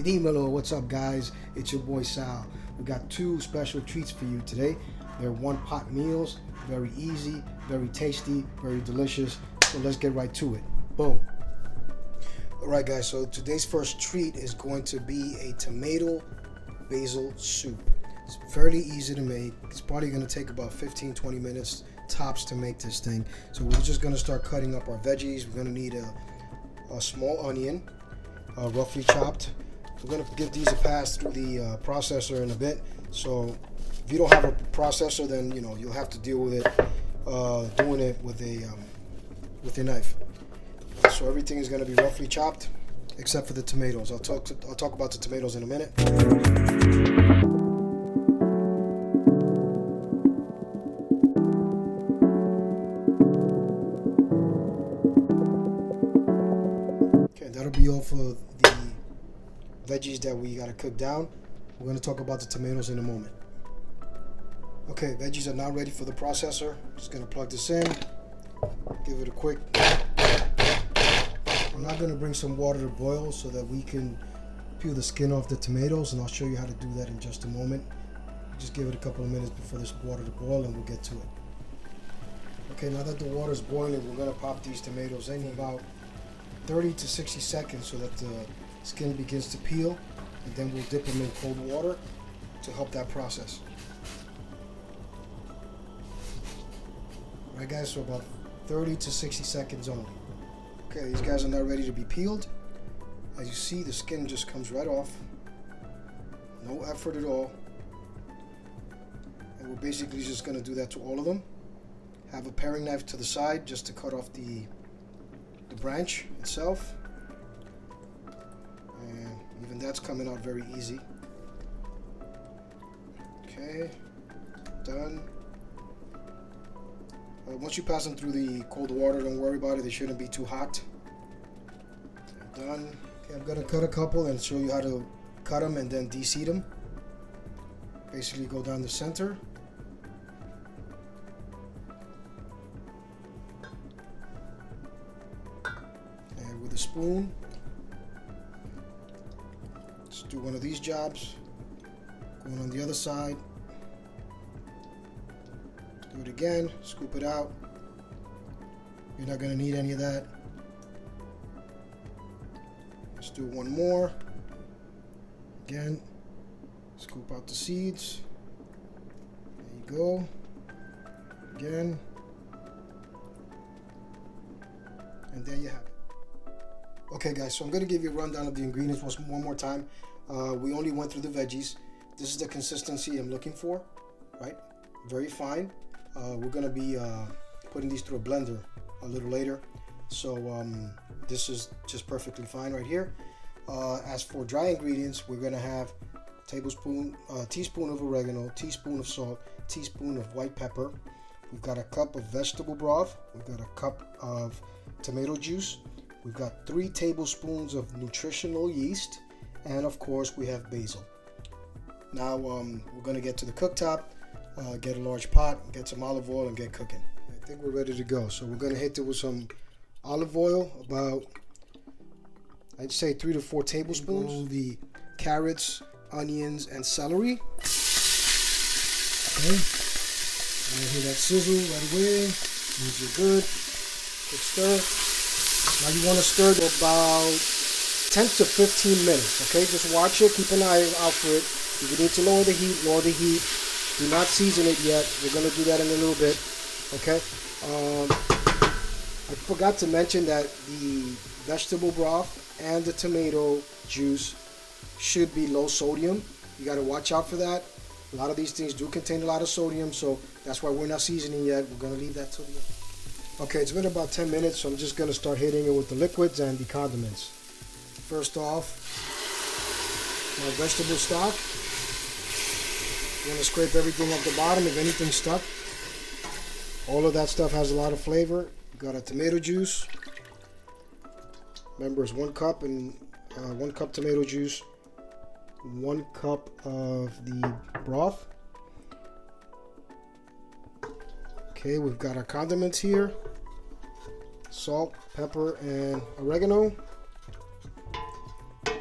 Dímelo, what's up guys? It's your boy Sal. We got two special treats for you today. They're one pot meals, very easy, very tasty, very delicious. So let's get right to it. Boom. Alright guys, so today's first treat is going to be a tomato basil soup. It's fairly easy to make. It's probably going to take about 15-20 minutes tops to make this thing. So we're just going to start cutting up our veggies. We're going to need a small onion, roughly chopped. We're going to give these a pass through the processor in a bit. So if you don't have a processor, then you'll have to deal with it doing it with a knife. So everything is going to be roughly chopped except for the tomatoes. I'll talk about the tomatoes in a minute. Okay, that'll be all for the veggies that we got to cook down. We're going to talk about the tomatoes in a moment. Okay, veggies are now ready for the processor. Just going to plug this in, give it a quick. I'm now going to bring some water to boil so that we can peel the skin off the tomatoes, and I'll show you how to do that in just a moment. Just give it a couple of minutes before this water to boil and we'll get to it. Okay, now that the water is boiling, we're going to pop these tomatoes in about 30 to 60 seconds so that the skin begins to peel, and then we'll dip them in cold water to help that process. Alright guys, so about 30 to 60 seconds only. Okay, these guys are now ready to be peeled. As you see, the skin just comes right off. No effort at all. And we're basically just going to do that to all of them. Have a paring knife to the side just to cut off the branch itself. And even that's coming out very easy. Okay, done. Once you pass them through the cold water, don't worry about it. They shouldn't be too hot. Done. Okay, I'm gonna cut a couple and show you how to cut them and then de-seed them. Basically go down the center. And with a spoon, let's do one of these jobs. Going on the other side. Do it again, scoop it out. You're not going to need any of that. Let's do one more. Again, scoop out the seeds. There you go. Again. And there you have it. Okay guys, so I'm going to give you a rundown of the ingredients one more time. We only went through the veggies. This is the consistency I'm looking for, right? Very fine. We're going to be putting these through a blender a little later, so this is just perfectly fine right here. As for dry ingredients, we're going to have teaspoon of oregano, teaspoon of salt, teaspoon of white pepper. We've got a cup of vegetable broth. We've got a cup of tomato juice. We've got 3 tablespoons of nutritional yeast, and of course we have basil. Now we're going to get to the cooktop. Get a large pot, get some olive oil, and get cooking. I think we're ready to go. So we're going to hit it with some olive oil, about, I'd say 3 to 4 tablespoons. The carrots, onions, and celery. Okay. And hear that sizzle right away. Means you're good. Quick stir. Now you want to stir it about 10 to 15 minutes. Okay, just watch it. Keep an eye out for it. If you need to lower the heat, lower the heat. Do not season it yet. We're going to do that in a little bit. Okay. I forgot to mention that the vegetable broth and the tomato juice should be low sodium. You got to watch out for that. A lot of these things do contain a lot of sodium, so that's why we're not seasoning yet. We're going to leave that till the end. Okay, it's been about 10 minutes, so I'm just going to start hitting it with the liquids and the condiments. First off, my vegetable stock. You want to scrape everything at the bottom if anything's stuck. All of that stuff has a lot of flavor. Got a tomato juice. Remember, it's 1 cup and 1 cup tomato juice, 1 cup of the broth. Okay, we've got our condiments here. salt, pepper, and oregano.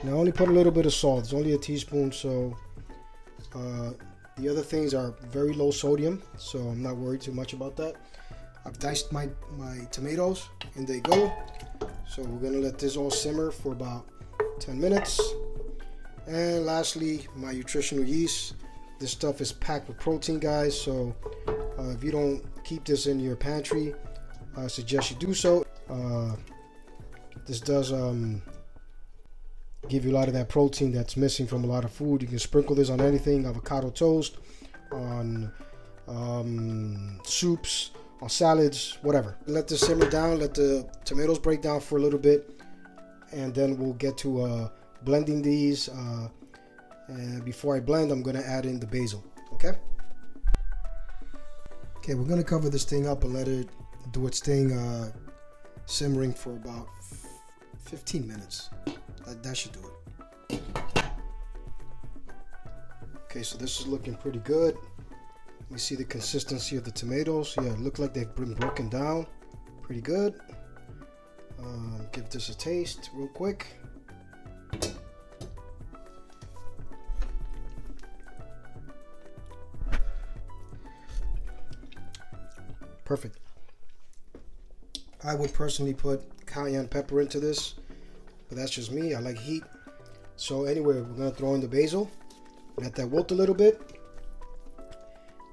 Now I only put a little bit of salt. It's only a teaspoon, so the other things are very low sodium, so I'm not worried too much about that. I've diced my tomatoes, and they go. So we're gonna let this all simmer for about 10 minutes. And lastly, my nutritional yeast. This stuff is packed with protein, guys, so if you don't keep this in your pantry, I suggest you do so. This does give you a lot of that protein that's missing from a lot of food. You can sprinkle this on anything, avocado toast, on soups, on salads, whatever. Let this simmer down, let the tomatoes break down for a little bit, and then we'll get to blending these. And before I blend, I'm gonna add in the basil, okay? Okay, we're gonna cover this thing up and let it do its thing, simmering for about 15 minutes. That should do it. Okay, so this is looking pretty good. Let me see the consistency of the tomatoes. Yeah, it looks like they've been broken down. Pretty good. Give this a taste real quick. Perfect. I would personally put cayenne pepper into this, but that's just me. I like heat. So anyway, we're gonna throw in the basil, let that wilt a little bit,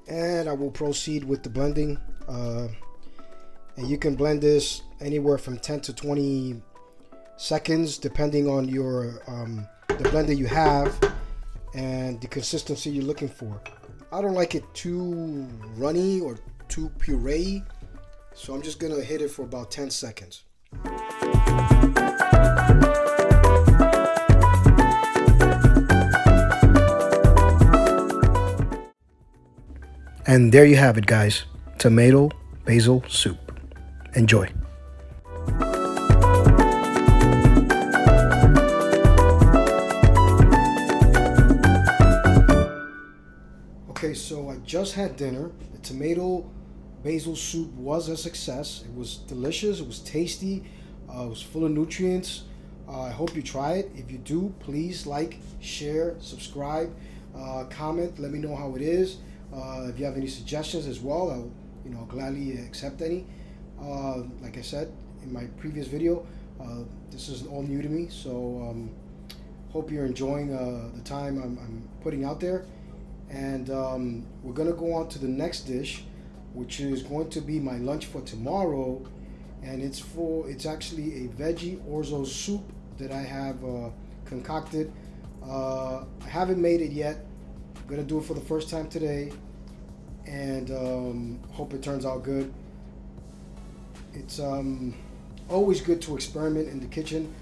and I will proceed with the blending. And you can blend this anywhere from 10 to 20 seconds, depending on your the blender you have and the consistency you're looking for. I don't like it too runny or too puree, so I'm just gonna hit it for about 10 seconds. And there you have it, guys. Tomato basil soup. Enjoy. Okay, so I just had dinner. The tomato basil soup was a success. It was delicious. It was tasty. It was full of nutrients. I hope you try it. If you do, please like, share, subscribe, comment. Let me know how it is. If you have any suggestions as well, I'll gladly accept any. Like I said in my previous video, this is all new to me, so hope you're enjoying the time I'm putting out there. And we're gonna go on to the next dish, which is going to be my lunch for tomorrow, and it's actually a Veggie Orzo Soup that I have concocted. I haven't made it yet. I'm gonna do it for the first time today, and hope it turns out good. It's always good to experiment in the kitchen.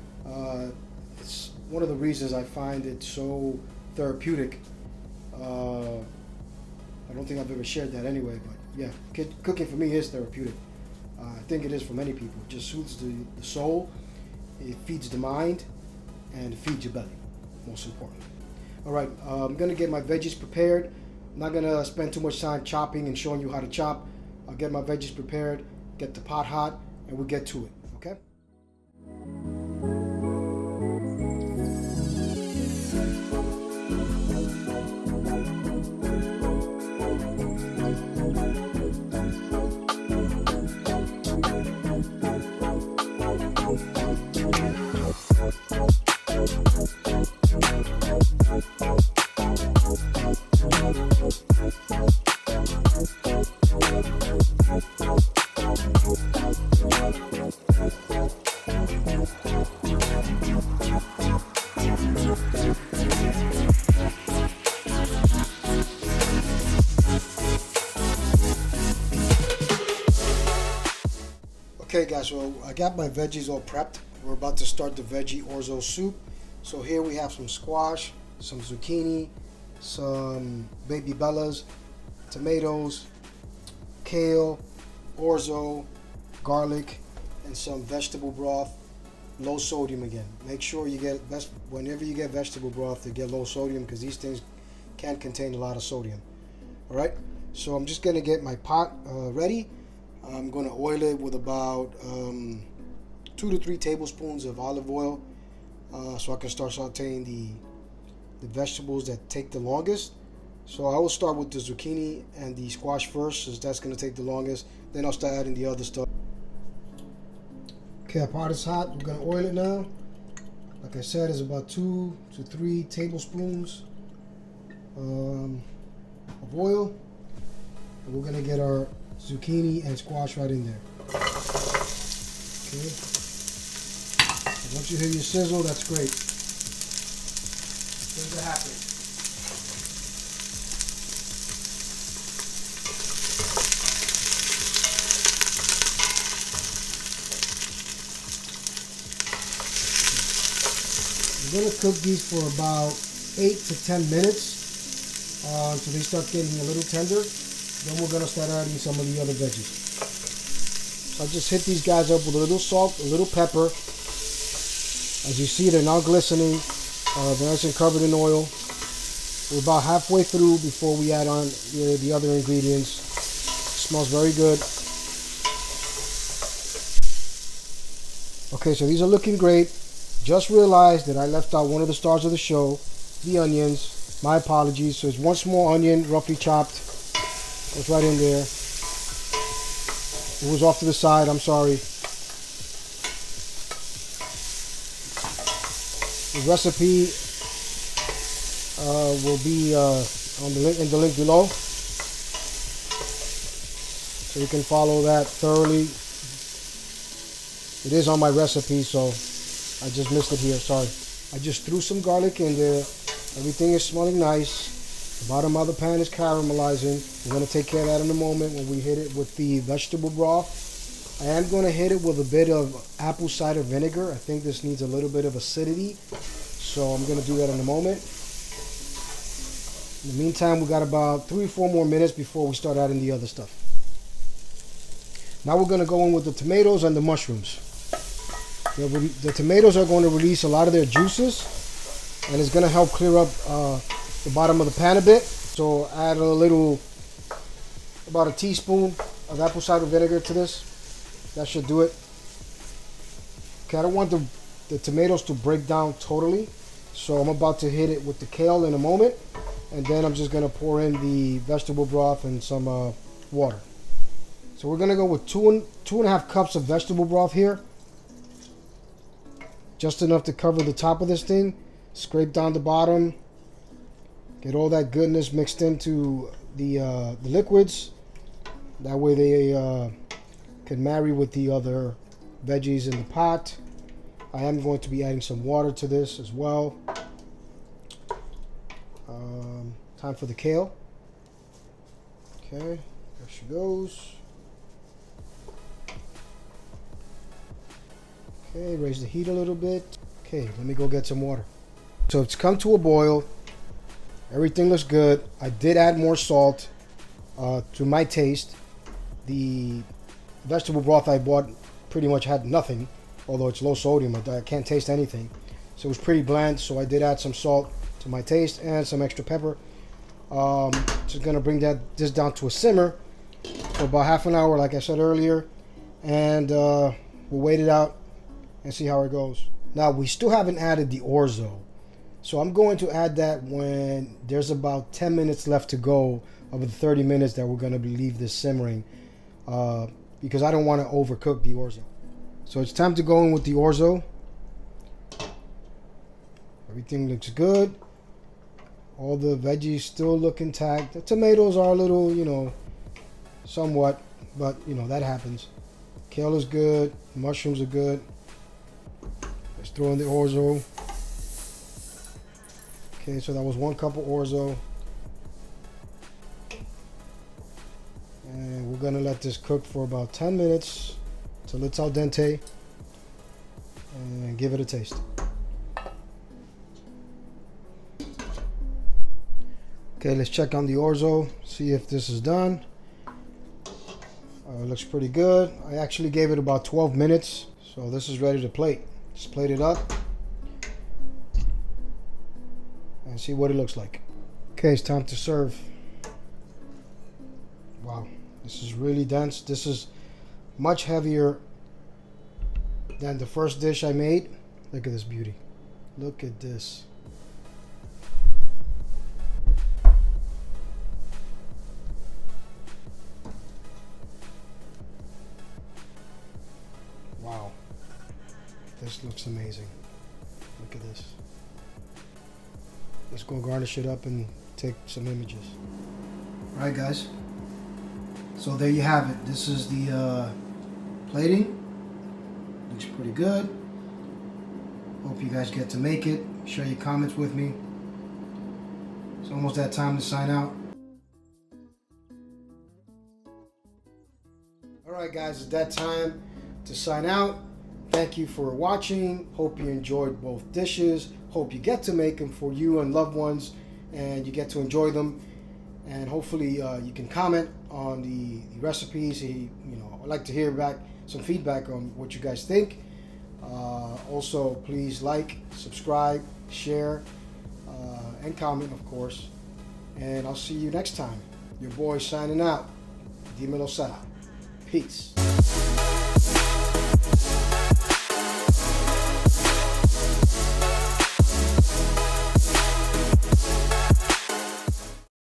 It's one of the reasons I find it so therapeutic. I don't think I've ever shared that anyway, but yeah, cooking for me is therapeutic. I think it is for many people. It just soothes the soul, it feeds the mind, and it feeds your belly, most importantly. All right, I'm gonna get my veggies prepared. I'm not gonna spend too much time chopping and showing you how to chop. I'll get my veggies prepared, get the pot hot, and we'll get to it, okay? Okay guys, so I got my veggies all prepped. We're about to start the Veggie Orzo Soup. So here we have some squash, some zucchini, some baby bellas, tomatoes, kale, orzo, garlic, and some vegetable broth. Low sodium again. Make sure you get, whenever you get vegetable broth, to get low sodium, because these things can contain a lot of sodium. All right, so I'm just gonna get my pot ready. I'm going to oil it with about 2 to 3 tablespoons of olive oil. so I can start sauteing the vegetables that take the longest. So I will start with the zucchini and the squash first, since that's going to take the longest. Then I'll start adding the other stuff. Okay, our pot is hot. We're going to oil it now. Like I said, it's about 2 to 3 tablespoons of oil. And we're going to get our zucchini and squash right in there. Okay. And once you hear your sizzle, that's great. Things are happening. I'm going to cook these for about 8 to 10 minutes until they start getting a little tender. Then we're going to start adding some of the other veggies. So I just hit these guys up with a little salt, a little pepper. As you see, they're now glistening. They're nice and covered in oil. We're about halfway through before we add on the other ingredients. It smells very good. Okay, so these are looking great. Just realized that I left out one of the stars of the show, the onions. My apologies. So it's one small onion, roughly chopped. It's right in there. It was off to the side. I'm sorry. The recipe will be on the link in the link below, so you can follow that thoroughly. It is on my recipe, so I just missed it here. Sorry. I just threw some garlic in there. Everything is smelling nice. The bottom of the pan is caramelizing. We're going to take care of that in a moment when we hit it with the vegetable broth. I am going to hit it with a bit of apple cider vinegar. I think this needs a little bit of acidity, so I'm going to do that in a moment. In the meantime, we got about 3 or 4 more minutes before we start adding the other stuff. Now we're going to go in with the tomatoes and the mushrooms. The tomatoes are going to release a lot of their juices, and it's going to help clear up the bottom of the pan a bit. So add about a teaspoon of apple cider vinegar to this. That should do it. Okay, I don't want the tomatoes to break down totally, so I'm about to hit it with the kale in a moment, and then I'm just going to pour in the vegetable broth and some water. So we're going to go with 2.5 cups of vegetable broth here. Just enough to cover the top of this thing. Scrape down the bottom. Get all that goodness mixed into the liquids. That way they can marry with the other veggies in the pot. I am going to be adding some water to this as well. Time for the kale. Okay, there she goes. Okay, raise the heat a little bit. Okay, let me go get some water. So it's come to a boil. Everything looks good. I did add more salt to my taste. The vegetable broth I bought pretty much had nothing, although it's low sodium. I can't taste anything. So it was pretty bland, so I did add some salt to my taste and some extra pepper. Just gonna bring this down to a simmer for about half an hour, like I said earlier, and we'll wait it out and see how it goes. Now we still haven't added the orzo, so I'm going to add that when there's about 10 minutes left to go of the 30 minutes that we're going to leave this simmering, because I don't want to overcook the orzo. So it's time to go in with the orzo. Everything looks good. All the veggies still look intact. The tomatoes are a little, somewhat, but that happens. Kale is good. Mushrooms are good. Let's throw in the orzo. Okay, so that was 1 cup of orzo. And we're gonna let this cook for about 10 minutes till it's al dente, and give it a taste. Okay, let's check on the orzo, see if this is done. It looks pretty good. I actually gave it about 12 minutes, so this is ready to plate. Just plate it up and see what it looks like. Okay, it's time to serve. Wow, this is really dense. This is much heavier than the first dish I made. Look at this beauty. Look at this. Wow. This looks amazing. Look at this. Let's go garnish it up and take some images. Alright guys. So there you have it. This is the plating. Looks pretty good. Hope you guys get to make it. Share your comments with me. It's almost that time to sign out. Alright guys, it's that time to sign out. Thank you for watching. Hope you enjoyed both dishes. Hope you get to make them for you and loved ones and you get to enjoy them. And hopefully you can comment on the recipes. I'd like to hear back some feedback on what you guys think. Also, please like, subscribe, share, and comment, of course. And I'll see you next time. Your boy signing out. Dímelo. Peace.